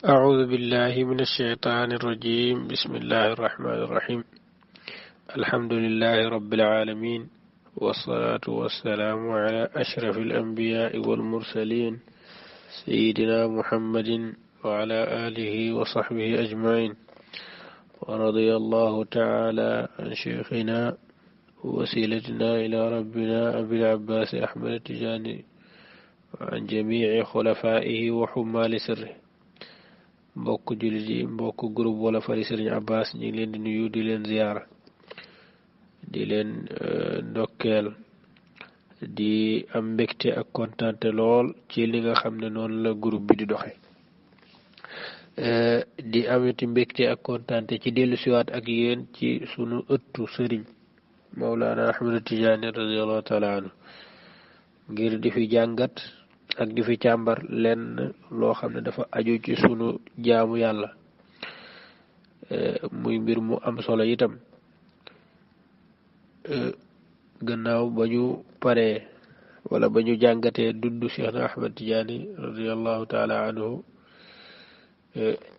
أعوذ بالله من الشيطان الرجيم بسم الله الرحمن الرحيم الحمد لله رب العالمين والصلاة والسلام على أشرف الأنبياء والمرسلين سيدنا محمد وعلى آله وصحبه أجمعين ورضي الله تعالى عن شيخنا ووسيلتنا إلى ربنا أبي العباس أحمد التجاني وعن جميع خلفائه وحمال سره mbokk jullit yi mbokk groupe wala fari Serigne Abbas ñu ngi leen di nuyu di leen ziyaara di leen ndokkeel di am mbégte ak kontante lool ci li nga xam ne noonu la groupe bi di doxe di amati mbégte ak kontante ci dellu siwaat ak yéen ci sunu ëttu Serigne Mawlana Ahmad Tijaani radiyallahu taala anhu ngir di fi jàngat ak di fi càmbar lenn loo xam ne dafa aju ci sunu jaamu yàlla muy mbir mu am solo itam gannaaw ba ñu paree wala ba ñu jàngatee dundu Cheikh na Ahmad Tijaani radiyallahu taala anhu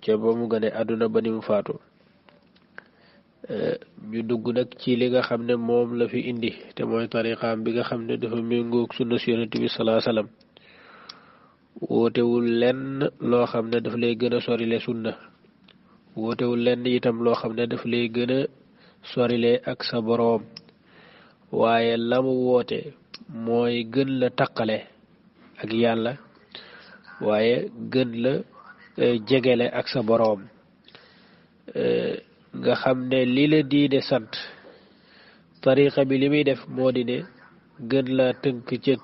ca ba mu gane àdduna ba ni mu faatu ñu dugg nag ci li nga xam ne moom la fi indi te mooy tariqaam bi nga xam ne dafa méngoog sunna si Yonent bi salaa salaam wootewul lenn loo xam ne daf lay gën a sorile sunna wootewul lenn itam loo xam ne daf lay gën a sorile ak sa boroom waaye la mu woote mooy gën la taqale ak yàlla waaye gën la jegele ak sa boroom nga xam ne li la diine sant tariqa bi li muy def moo di ne gën la tënk ca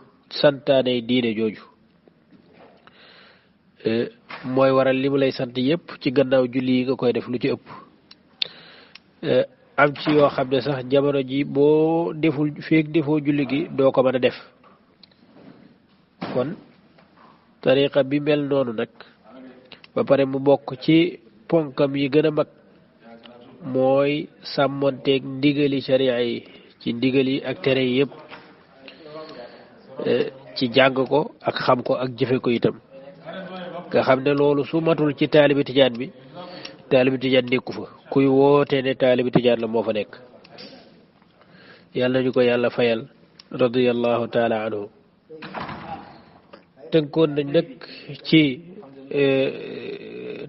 santaaney diine jooju mooy waral li mu lay sant yépp ci gannaaw julli yi nga koy def lu ci ëpp am ci yoo xam ne sax jamono ji boo deful feek defoo julli gi doo ko mën a def kon tariqa bi mel noonu nag ba pare mu bokk ci ponkam yi gën a mag mooy sàmmonteeg ndigali sharia yi ci ndigal yi ak tere yi yépp ci jàng ko ak xam ko ak jëfe ko itam nga xam ne loolu su matul ci taalibi tijaan bi taalibi tijaan nekku fa kuy woote ne taalibi tijaan la moo fa nekk yàlla nañu ko yàlla fayal radiyallahu taala anhu tënkoon nañ nag ci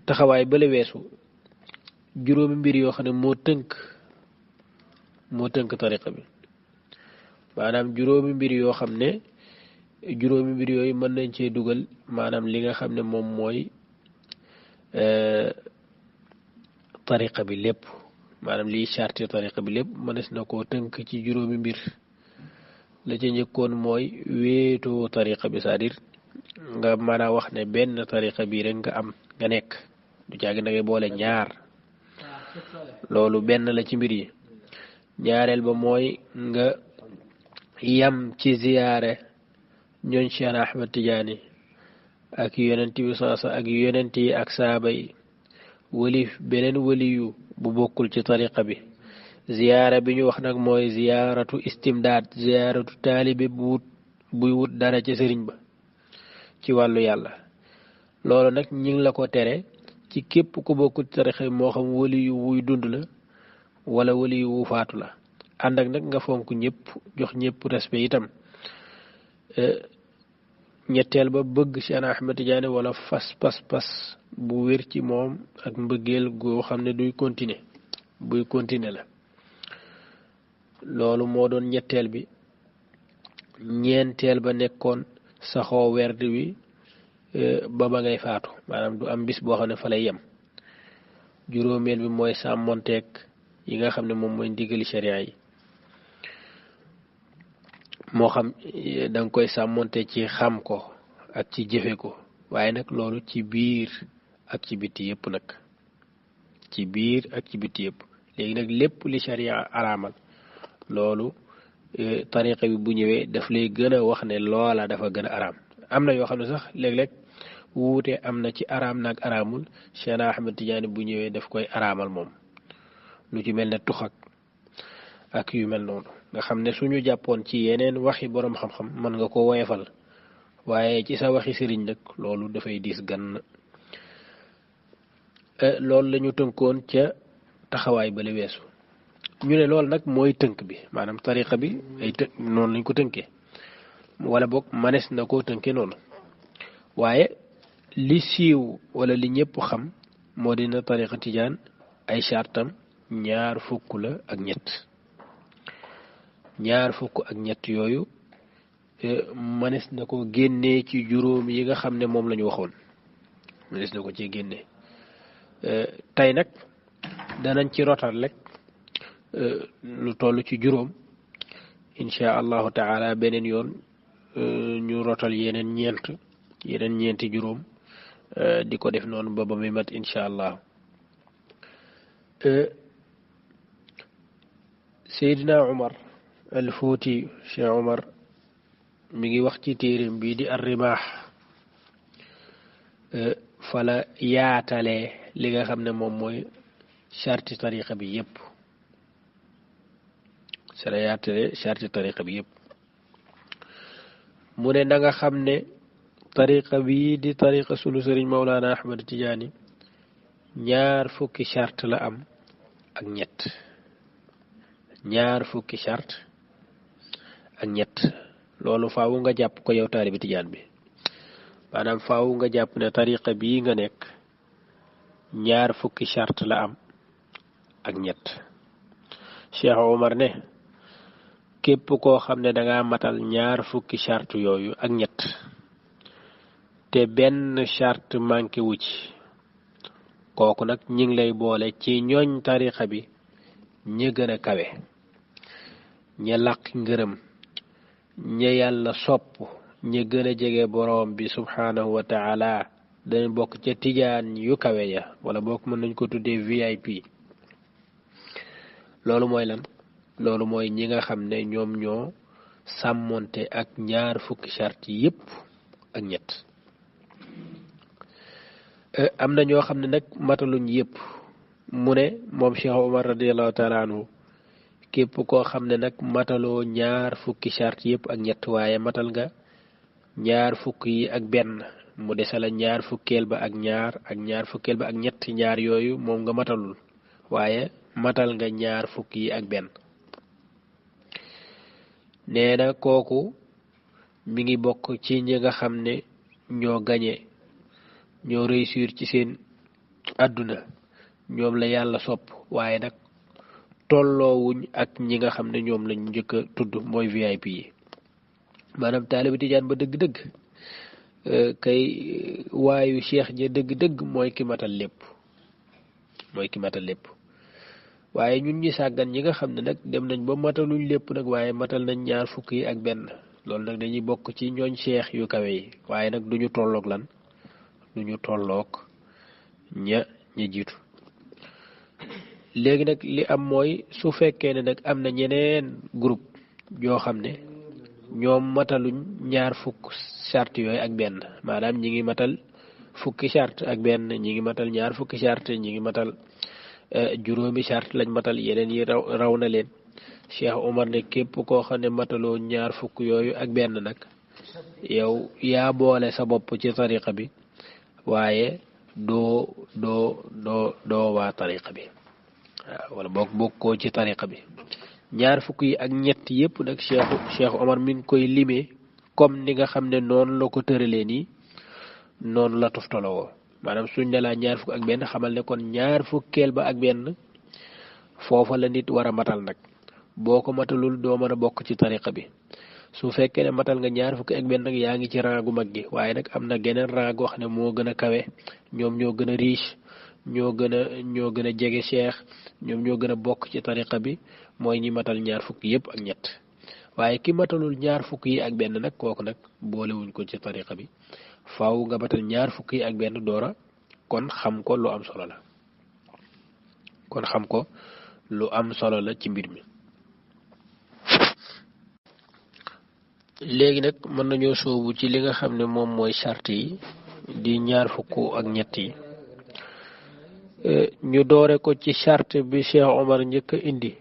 taxawaay bale weesu juróomi mbir yoo xam ne moo tënk tariqa bi maanaam juróomi mbir yoo xam ne juróomi mbir yooyu mën nañ cee dugal maanaam li nga xam ne moom mooy tariqa bi lépp maanaam liy charte tariqa bi lépp mënees na koo tënk ci juróomi mbir la ca njëkkoon mooy wéetoo tariqa bi c'est-à-dire nga mën a wax ne benn tariqa bi rek nga am nga nekk du caagi da ngay boole ñaar loolu benn la ci mbir yi ñaareel ba mooy nga yam ci ziyaare ñooñ Cheikh Ahmad Tijaani ak yonent bi saasa ak yonent yi ak saaba yi walif beneen waliyu bu bokkul ci tariqa bi ziyaara bi ñu wax nag mooy ziyaaratu istimdaad ziyaaratu taalibe buy wut dara ci sëriñ ba ci wàllu yàlla loolu nag ñi ngi la ko tere ci képp ku bokkul ci tariqa bi moo xam waliyu wuy dund la wala waliyu wu faatu la ànd ak nag nga fonk ñëpp jox ñëpp respect itam ñetteel ba bëgg Cheikh Ahmed Tidiane wala fas pas bu wér ci moom ak mbëggeel goo xam ne buy continuer la loolu moo doon ñetteel bi ñeenteel ba nekkoon saxoo werd wi ba ngay faatu maanaam du am bis boo xam ne fa lay yem juróomeel bi mooy sàmmonteeg yi nga xam ne moom mooy ndigali sharia yi moo xam danga koy sàmmonte ci xam ko ak ci jëfe ko waaye nag loolu ci biir ak ci bitti yëpp nag ci biir ak ci bitti yëpp léegi nag lépp li sharia araamal loolu tariqa bi bu ñëwee daf lay gën a wax ne loola dafa gën a araam am na yoo xam ne sax léeg-léeg wuute am na ci araam nag araamul Cheikh Ahmed Tidiane bu ñëwee daf koy araamal moom lu ci mel ne tux ak yu mel noonu nga xam ne suñu jàppoon ci yeneen waxi boroom xam-xam mën nga ko woyefal waaye ci sa waxi sëriñ nag loolu dafay diis gann loolu lañu tënkoon ca taxawaay bale weesu ñu ne loolu nag mooy tënk bi maanaam tariqa bi ay noonu lañ ko tënkee wala boog manes na koo tënkee noonu waaye li siiw wala li ñëpp xam moo dina tariqa tijaan ay chartam ñaar fukk la ak ñett ñaar fukk ak ñett yooyu manes na ko génnee ci juróom yi nga xam ne moom la ñu waxoon manes na ko ci génnee tey nag danañ ci rotal rek lu toll ci juróom insha allahu taala beneen yoon ñu rotal yeneen ñeenti juróom di ko def noonu ba muy mat insha allah Seydina Umar al Fuuti Cheikh Umar mi ngi wax ci téereem bii di ar-Rimaax fala yaatalee li nga xam ne moom mooy charti tariqa bi yépp sala yaatalee charti tariqa bi yépp mu ne na nga xam ne tariqa bii di tariqa sunu sëriñ Mawlana Ahmad Tijaani ñaar fukki charte la am ak ñett ñaar fukki charte ak ñett loolu faawu nga jàpp ko yow taalibi tijaan bi maanaam faawu nga jàpp ne tariqa bii nga nekk ñaar fukki charte la am ak ñett Cheikh Omar ne képp koo xam ne danga matal ñaar fukki charte yooyu ak ñett te benn charte manqué wu ci kooku nag ñi ngi lay boole ci ñooñ tariqa bi ña gën a kawe ña làq ngërëm ña yàlla sopp ña gën a jege boroom bi subhanahu wa taala dañ bokk ca tijaan yu kawe ya wala bokk mën nañ ko tuddee VIP loolu mooy lan loolu mooy ñi nga xam ne ñoom ñoo sàmmonte ak ñaar fukki charte yépp ak ñett am na ñoo xam ne nag mataluñ yépp mu ne moom Cheikh Omar radiallahu taala anhu képp koo xam ne nag mataloo ñaar fukki charte yépp ak ñett waaye matal nga ñaar fukk yi ak benn mu desala ñaar fukkeel ba ak ñaar fukkeel ba ak ñett ñaar yooyu moom nga matalul waaye matal nga ñaar fukk yi ak benn nee na kooku mi ngi bokk ci ñi nga xam ne ñoo gañe ñoo réussir ci seen àdduna ñoom la yàlla sopp waaye nag tolloowuñ ak ñi nga xam ne ñoom lañ njëkk a tudd mooy VIP yi maanaam taalibi tijaan ba dëgg-dëgg kay waayu cheikh ja dëgg-dëgg mooy ki matal lépp waaye ñun ñi sàggan ñi nga xam ne nag dem nañ ba mataluñ lépp nag waaye matal nañ ñaar fukk yi ak benn loolu nag dañuy bokk ci ñooñ cheikh yu kawe yi waaye nag duñu tolloog lan duñu tolloog ña jiitu léegi nag li am mooy su fekkee ne nag am na ñeneen groupe yoo xam ne ñoom mataluñ ñaar fukk charte yooyu ak benn maanaam ñi ngi matal fukki charte ak benn ñi ngi matal ñaar fukki charte ñi ngi matal juróomi charte lañ matal yeneen yi raw na leen Cheikh Omar ne képp koo xam ne mataloo ñaar fukk yooyu ak benn nag yow yaa boole sa bopp ci tariqa bi waaye doo waa tariqa bi waaw wala bokkoo ci tariqa bi ñaar fukk yi ak ñett yépp nag Cheikh Omar mi ngi koy limee comme ni nga xam ne noonu la ko tëralee nii noonu la toftaloo maanaam suñ ne laa ñaar fukk ak benn xamal ne kon ñaar fukkeel ba ak benn foofa la nit war a matal nag boo ko matalul doo mën a bokk ci tariqa bi su fekkee ne matal nga ñaar fukki ak benn nag yaa ngi ci rang gu mag gi waaye nag am na geneen rang goo xam ne moo gën a kawe ñoom ñoo gën a riche ñoo gën a jege cheikh ñoom ñoo gën a bokk ci tariqa bi mooy ñi matal ñaar fukk yépp ak ñett waaye ki matalul ñaar fukk yi ak benn nag kooku nag boolewuñ ko ci tariqa bi faaw nga matal ñaar fukk yi ak benn doora kon xam ko lu am solo la ci mbir mi léegi nag mën nañoo soobu ci li nga xam ne moom mooy charte yi di ñaar fukk ak ñett yi ñu doore ko ci charte bi Cheikh Omar njëkk a indi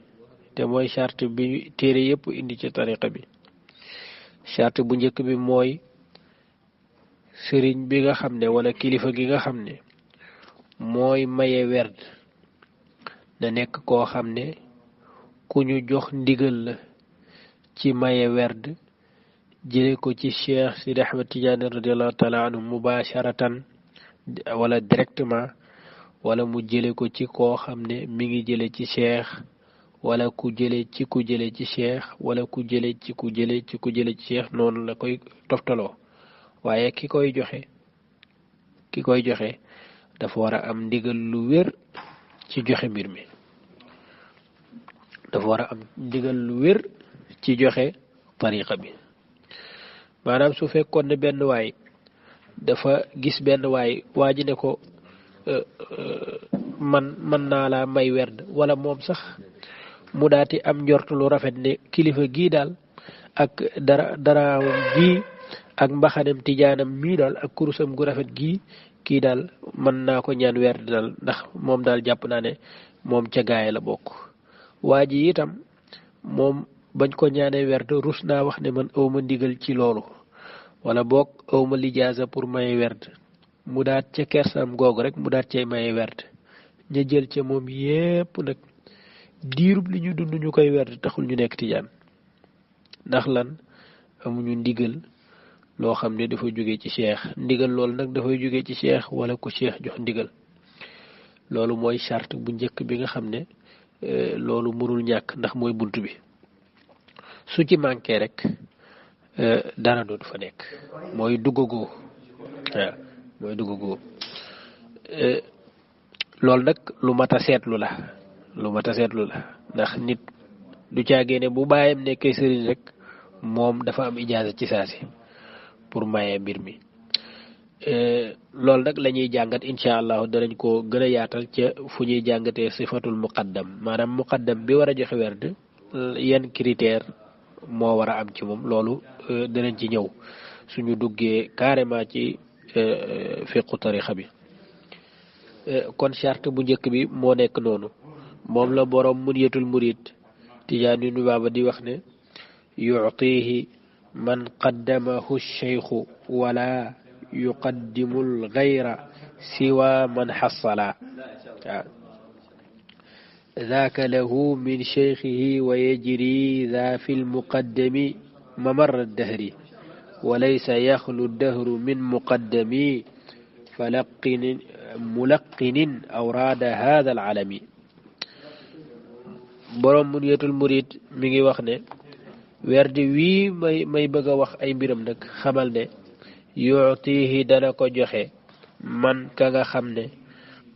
te mooy charte bi téere yépp indi ci tariqa bi charte bu njëkk bi mooy sëriñ bi nga xam ne wala kilifa gi nga xam ne mooy maye werd na nekk koo xam ne ku ñu jox ndigal la ci maye werd jële ko ci Cheikh Sidi Ahmed Tidiane radiallahu taala anhu mubasharatan wala directement wala mu jële ko ci koo xam ne mi ngi jële ci Cheikh wala ku jële ci ku jële ci Cheikh wala ku jële ci ku jële ci ku jële ci Cheikh noonu la koy toftaloo waaye ki koy joxe dafa war a am ndigal lu wér ci joxe mbir mi dafa war a am ndigal lu wér ci joxe tariqa bi maanaam su fekkoon ne benn waay dafa gis benn waay waa ji ne ko man naa laa may werd wala moom sax mu daati am njort lu rafet ne kilifa gii daal ak dara gii ak mbaxanem tijaanam mii daal ak kurusam gu rafet gii kii daal mën naa ko ñaan werd daal ndax moom daal jàpp naa ne moom ca gaay la bokk waa ji itam moom bañ ko ñaanee werd rus naa wax ne man awma ndigal ci loolu wala boog awma lijaasa pour maye werd mu daat ca kersam googu rek mu daat cay maye werd ña jël ca moom yépp nag diirub li ñu dund ñu koy werd taxul ñu nekk tijaan ndax lan amuñu ndigal loo xam ne dafa jóge ci cheikh ndigal loolu nag dafay jóge ci cheikh wala ku cheikh jox ndigal loolu mooy charte bu njëkk bi nga xam ne loolu mënul ñàkk ndax mooy bunt bi su ci manqué rek dara dootu fa nekk mooy duggagoo waaw mooy duggagoo loolu nag lu mat a seetlu la ndax nit du caagee ne bu bàyyam nekkee sëriñ rek moom dafa am ijaaza ci saasi pour maye mbir mi loolu nag la ñuy jàngat incha allahu danañ ko gën a yaatal ca fu ñuy jàngatee sifatul muqaddam maanaam muqaddam bi war a joxe werd yan critère moo war a am ci moom loolu danañ ci ñëw suñu duggee carrément ci fiqu tarixa bi kon charte bu njëkk bi moo nekk noonu moom la boroom muniyatul murid tijaan yu nu baaba di wax ne yuctihi man qaddamahu cheikhu wala yuqaddimu lgayra siwa man xassala waaw ذاك له من شيخه ويجري ذا في المقدم ممر الدهر وليس يخلو الدهر من مقدم ملقن أوراد هذا العالم borom muniyatul murid mi ngi wax ne werdi wii may bëgg a wax ay mbiram nag xamal ne yuutihi dana ko joxe man ka nga xam ne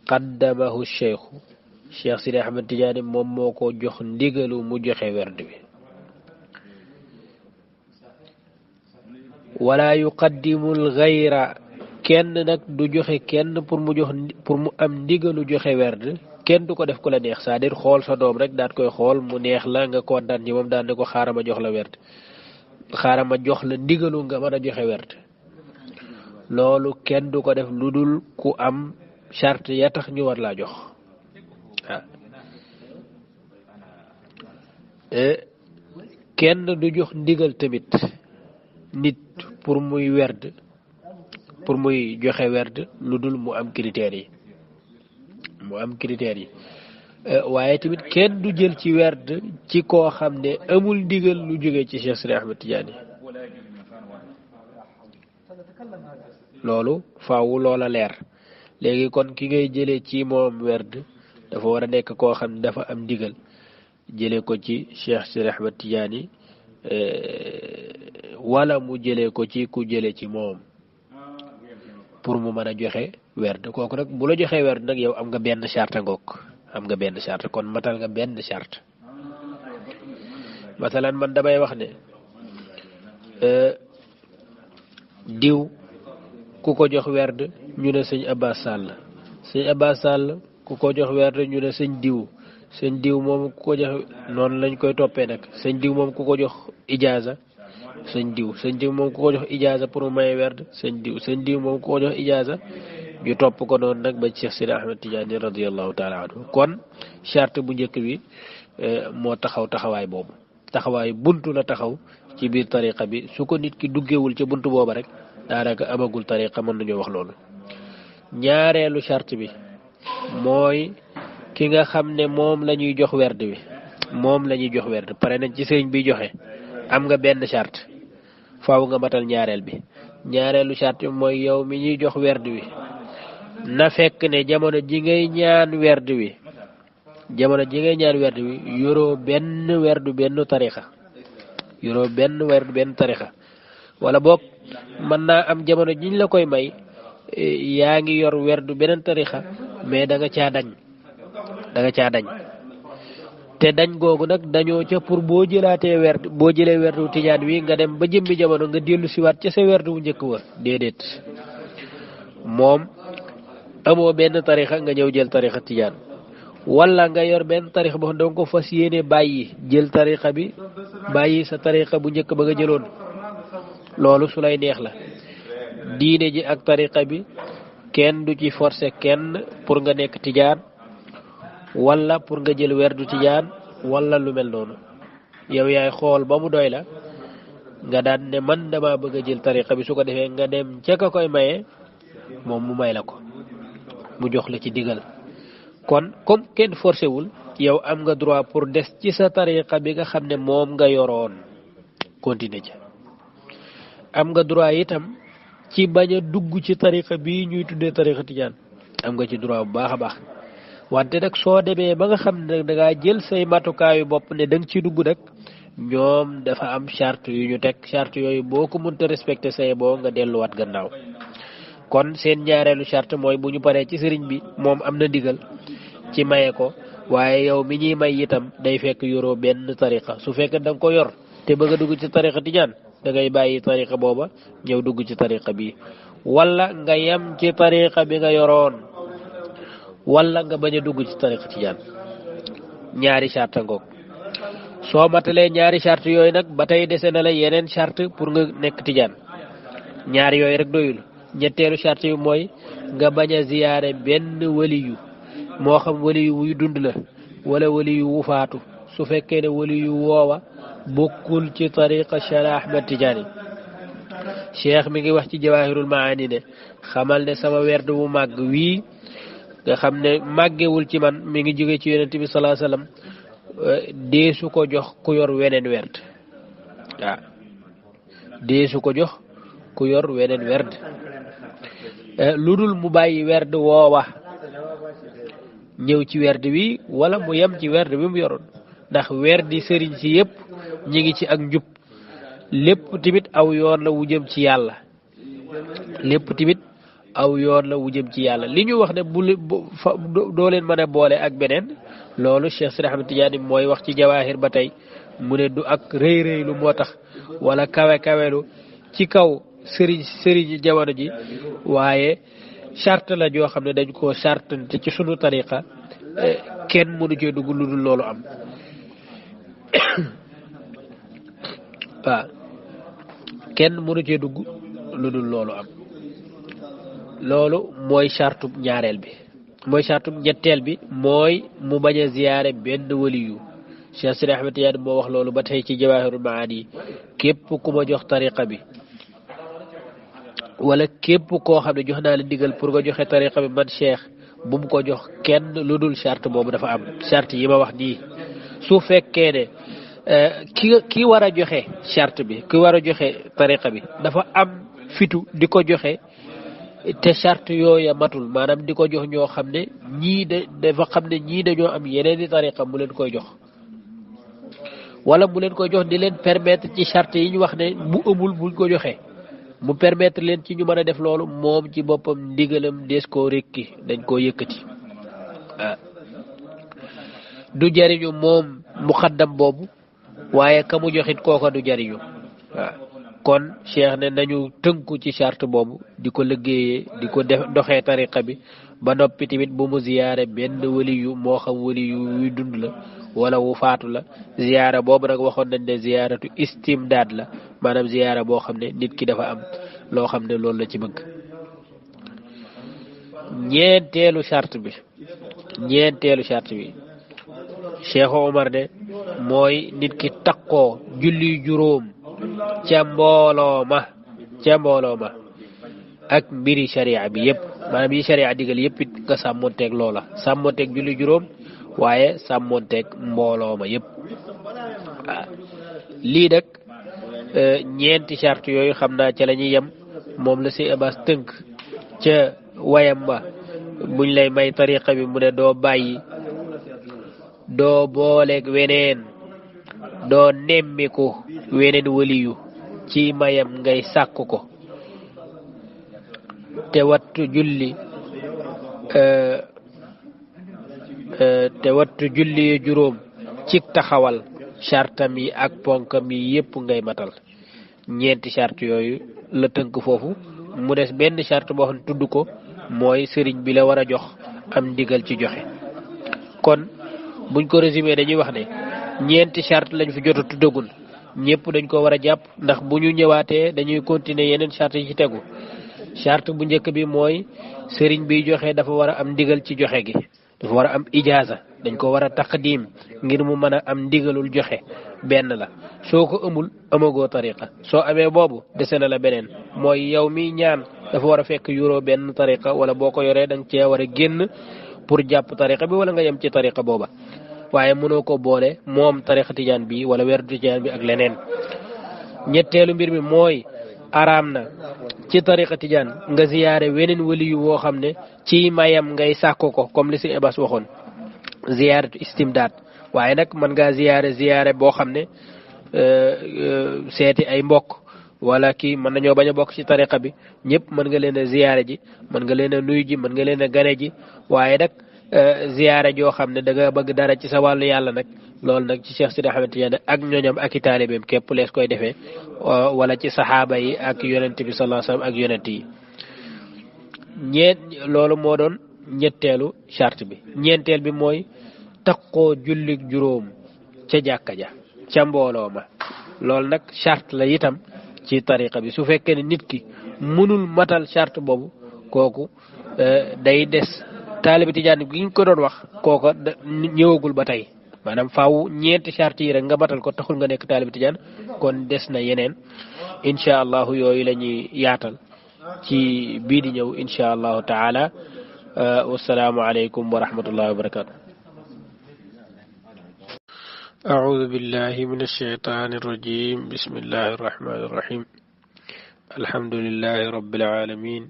qaddamahu cheikhu cheikh Sidi Ahmed Tidiane moom moo ko jox ndigalu mu joxe werd bi wala yuqaddimul gayra kenn nag du joxe kenn pour mu am ndigalu joxe werd kenn du ko def ku la neex c'est-à-dire xool sa doom rek daat koy xool mu neex la nga kontaan ci moom daan ne ko xaaral ma jox la werd xaaral ma jox la ndigalu nga mën a joxe werd loolu kenn du ko def lu dul ku am charte ya tax ñu war laa jox kenn du jox ndigal tamit nit pour muy werd pour muy joxe werd lu dul mu am critères yi waaye tamit kenn du jël ci werd ci koo xam ne amul ndigal lu jóge ci Cheikh Sidi Ahmed Tidiane loolu faaw loola leer léegi kon ki ngay jëlee ci moom werd dafa war a nekk koo xam ne dafa am ndigal jëlee ko ci Cheikh Sidi Ahmed Tidiane wala mu jëlee ko ci ku jëlee ci moom pour mu mën a joxe werd kooku nag bu la joxee werd nag yow am nga benn charte kon matal nga benn charte masalan man damay wax ne diw ku ko jox werd ñu ne sëñ Abbas Sall ku ko jox werd ñu ne sëñ diw moom ku ko jox noonu lañ koy toppee nag sëñ diw moom ku ko jox ijaaza sëñ diw moom ku ko jox ijaaza pour mu maye werd sëñ diw moom ku ko jox ijaaza ñu topp ko noonu nag ba Cheikh Sidi Ahmed Tidiane radiyallahu taala anhu kon charte bu njëkk bi moo taxawaay boobu taxawaay buntu la taxaw ci biir tariqa bi su ko nit ki duggewul ca buntu booba rek daanaka amagul tariqa mën nañoo wax loolu ñaareelu charte bi mooy ki nga xam ne moom la ñuy jox werd wi moom la ñuy jox werd pare nañ ci sëriñ bi joxe am nga benn charte faaw nga matal ñaareel bi ñaareelu charte bi mooy yow mi ñuy jox werd wi na fekk ne jamono ji ngay ñaan werd wi yoroo benn werdu benn tarixa yoroo benn werdu benn tarixa wala boog mën naa am jamono jiñ la koy may yaa ngi yor werdu beneen tarixa mais da nga caa dañ te dañ googu nag dañoo ca pour boo jëlee werdu tijaan wi nga dem ba jëmmi jamono nga dellu siwaat ca sa werdu wu njëkk wa déedéet moom amoo benn tarixa nga ñëw jël tarixa tijaan wala nga yor benn tarixa boo xam ne danga ko fas yéene bàyyi jël tarixa bi bàyyi sa tarixa bu njëkk ba nga jëloon loolu su lay neex la diine ji ak tarixa bi kenn du ci forcer kenn pour nga nekk tijaan wala pour nga jël werdu tijaan wala lu mel noonu yow yaay xool ba mu doy la nga daan ne man dama bëgg a jël tarixa bi su ko defee nga dem ca ka koy maye moom mu may la ko mu jox la ci digal kon comme kenn forcé wul yow am nga droit pour des ci sa tarixa bi nga xam ne moom nga yoroon continuer ca am nga droit itam ci bañ a dugg ci tarixa bi ñuy tuddee tarixa tijaan am nga ci droit bu baax a baax wante nag soo demee ba nga xam ne da ngaa jël say matukaayu bopp ne da nga ci dugg nag ñoom dafa am charte yu ñu teg charte yooyu boo ko mënta respecté say boo nga delluwaat gannaaw kon seen ñaareelu charte mooy bu ñu paree ci sëriñ bi moom am na ndigal ci maye ko waaye yow mi ñuy may itam day fekk yoroo benn tarixa su fekkee da nga ko yor te bëgg a dugg ci tarixa tijaan da ngay bàyyi tarixa booba ñëw dugg ci tarixa bi wala nga yem ci tarixa bi nga yoroon wala nga bañ a dugg ci tarixa tijaan ñaari charte ngoog soo matalee ñaari charte yooyu nag ba tey dese na la yeneen charte pour nga nekk tijaan ñaari yooyu rek doyul ñetteelu charte yu mooy nga bañ a ziyaare benn waliyu moo xam waliyu wuy dund la wala waliyu wu faatu su fekkee ne waliyu woowa bokkul ci tariqa Cheikh Ahmed Tidiane cheikh mi ngi wax ci jawahirul maani ne xamal ne sama werd wu màgg wii nga xam ne màggewul ci man mi ngi jóge ci yonent bi salaa sallam deesu ko jox ku yor weneen werd waaw deesu ko jox ku yor weneen werd lu dul mu bàyyi werd woowa ñëw ci werd wi wala mu yem ci werd bi mu yoroon ndax werdi sëriñ si yépp ñi ngi ci ak njub lépp timit aw yoon la wu jëm ci yàlla lépp timit aw yoon la wu jëm ci yàlla li ñu wax ne doo leen mën a boole ak beneen loolu Cheikh Sidi Ahmed Tidiane mooy wax ci jawaahir ba tey mu ne du ak rëy rëylu moo tax wala kawe kawelu ci kaw sëriñ jamono ji waaye charte la joo xam ne dañ koo chartante ci sunu tariqa kenn mënu cee dugg lu dul loolu am waaw kenn mënu cee dugg lu dul loolu am loolu mooy chartu ñaareel bi mooy chartu ñetteel bi mooy mu bañ a ziyaare benn waliyu Cheikh Sidi Ahmed Tidiane moo wax loolu ba tey ci Jawahirul Maani képp ku ma jox tariqa bi wala képp koo xam ne jox naa la ndigal pour nga joxe tariqa bi man cheikh bu mu ko jox kenn lu dul charte boobu dafa am charte yi ma wax nii su fekkee ne ki war a joxe charte bi ki war a joxe tariqa bi dafa am fitu di ko joxe te charte yooya matul maanaam di ko jox ñoo xam ne dafa xam ne ñii dañoo am yeneen i tariqa mu leen koy jox wala mu leen koy jox di leen permettre ci charte yi ñu wax ne bu amul buñ ko joxe mu permettre leen ci ñu mën a def loolu moom ci boppam ndigalam des koo rekki dañ koo yëkkati du jariñu moom muqaddam boobu waaye ka mu joxit kooka du jariñu kon cheikh ne nañu tënku ci charte boobu di ko liggéeyee di ko doxee tariqa bi ba noppi tamit bu mu ziyaare benn waliyu moo xam waliyu yuy dund la wala wu faatu la ziyaara boobu nag waxoon nañ ne ziyaaratu istimdaad la maanaam ziyaara boo xam ne nit ki dafa am loo xam ne loolu la ci bëgg ñeenteelu charte bi Cheikh Omar ne mooy nit ki takkoo julli juróom ca mbooloo ma ak mbiri sharia bi yépp maanaam yi sharia digal yëpp it nga sàmmonteeg loola sàmmonteeg julli juróom waaye sàmmonteeg mbooloo ma yëpp waaw lii nag ñeenti charte yooyu xam naa ca la ñuy yem moom la si Abbas tënk ca wayam ba buñ lay may tariqa bi mu ne doo bàyyi doo booleeg weneen doo nemmiku weneen waliyu ci mayam ngay sàkk ko te wattu julli juróom ci taxawal chartam yi ak ponkam yi yépp ngay matal ñeenti charte yooyu la tënk foofu mu des benn charte boo xam ne tudd ko mooy sëriñ bi la war a jox am ndigal ci joxe kon buñ ko résumé dañuy wax ne ñeenti charte lañ fi jot a tuddagul ñëpp dañ ko war a jàpp ndax bu ñu ñëwaatee dañuy continuer yeneen charte yi ci tegu charte bu njëkk bi mooy sëriñ biy joxe dafa war a am ndigal ci joxe gi dafa war a am ijaaza dañ ko war a taqdim ngir mu mën a am ndigalul joxe benn la soo ko amul amagoo tariqa soo amee boobu dese na la beneen mooy yow mi ñaan dafa war a fekk yuroo benn tariqa wala boo ko yoree danga cee war a génn pour jàpp tariqa bi wala nga yem ci tariqa booba waaye mënoo ko boole moom tariqa tijaan bi wala werdu tijaan bi ak leneen ñetteelu mbir mi mooy araam na ci tariqa tijaan nga ziyaare weneen waliyu woo xam ne ci mayam ngay sàkko ko comme li si Abbas waxoon ziyaaratu istimdaad waaye nag mën ngaa ziyaare boo xam ne seeti ay mbokk wala kii mën nañoo bañ a bokk ci tariqa bi ñëpp mën nga leen a ziyaare ji mën nga leen a nuyu ji mën nga leen a gane ji waaye nag ziyaare joo xam ne da nga bëgg dara ci sa wàllu yàlla nag loolu nag ci Cheikh Sidi Ahmed Tidiane ak ñooñam ak i taalibeem képp lees koy defee wala ci saxaaba yi ak yonent bi sallallahu alayhi wasallam ak yonent yi loolu moo doon ñetteelu charte bi ñeenteel bi mooy taqoo jullik juróom ca jàkka ja ca mbooloo ma loolu nag charte la itam ci tariqa bi su fekkee ne nit ki mënul matal charte boobu kooku day des taalibe tijaan gi ñu ko doon wax kooka ñëwagul ba tey maanaam faaw ñeenti charte yi rek nga matal ko taxul nga nekk taalibe tijaan kon des na yeneen incha allahu yooyu la ñuy yaatal ci bii di ñëw incha allahu taala wassalaamu aleykum wa rahmatullahi wa barakatu أعوذ بالله من الشيطان الرجيم بسم الله الرحمن الرحيم الحمد لله رب العالمين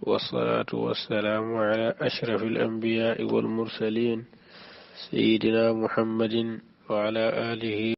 والصلاة والسلام على أشرف الأنبياء والمرسلين سيدنا محمد وعلى آله